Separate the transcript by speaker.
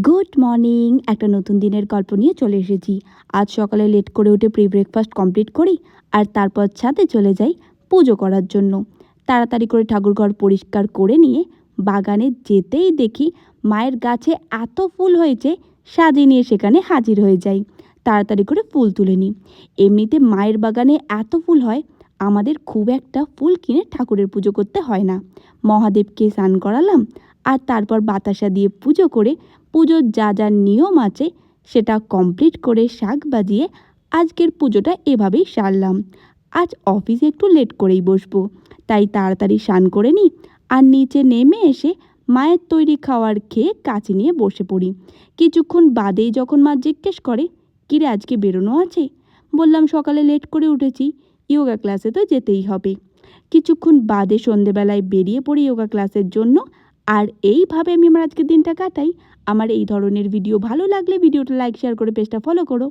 Speaker 1: Good morning. একটা নতুন দিনের গল্প নিয়ে চলে এসেছি। আজ সকালে লেট করে উঠে প্রি ব্রেকফাস্ট কমপ্লিট করি আর তারপর ছাদে চলে যাই পুজো করার জন্য। তাড়াতাড়ি করে ঠাকুরঘর পরিষ্কার করে নিয়ে বাগানে যেতেই দেখি মায়ের গাছে এত ফুল হয়েছে, সাজিয়ে নিয়ে সেখানে হাজির হয়ে যাই। তাড়াতাড়ি করে ফুল তুলে নিই। এমনিতে মায়ের বাগানে এত ফুল হয়, আমাদের খুব একটা ফুল কিনে ঠাকুরের পুজো করতে হয় না। মহাদেবকে স্নান করালাম আর তারপর বাতাসা দিয়ে পুজো করে পুজোর যা যা নিয়ম আছে সেটা কমপ্লিট করে শাক বাজিয়ে আজকের পুজোটা এভাবেই সারলাম। আজ অফিসে একটু লেট করেই বসবো, তাই তাড়াতাড়ি স্নান করে নিই আর নিচে নেমে এসে মায়ের তৈরি খাওয়ার খেয়ে কাছে নিয়ে বসে পড়ি। কিছুক্ষণ বাদেই যখন মা জিজ্ঞেস করে, কিরে আজকে বেরোনো আছে? বললাম সকালে লেট করে উঠেছি, যোগা ক্লাসে তো যেতেই হবে। কিছুক্ষণ বাদে সন্ধেবেলায় বেরিয়ে পড়ি যোগা ক্লাসের জন্য। আর এইভাবে আমি আমার আজকের দিনটা কাটাই। আমার এই ধরনের ভিডিও ভালো লাগলে ভিডিওটা লাইক শেয়ার করে পেজটা ফলো করো।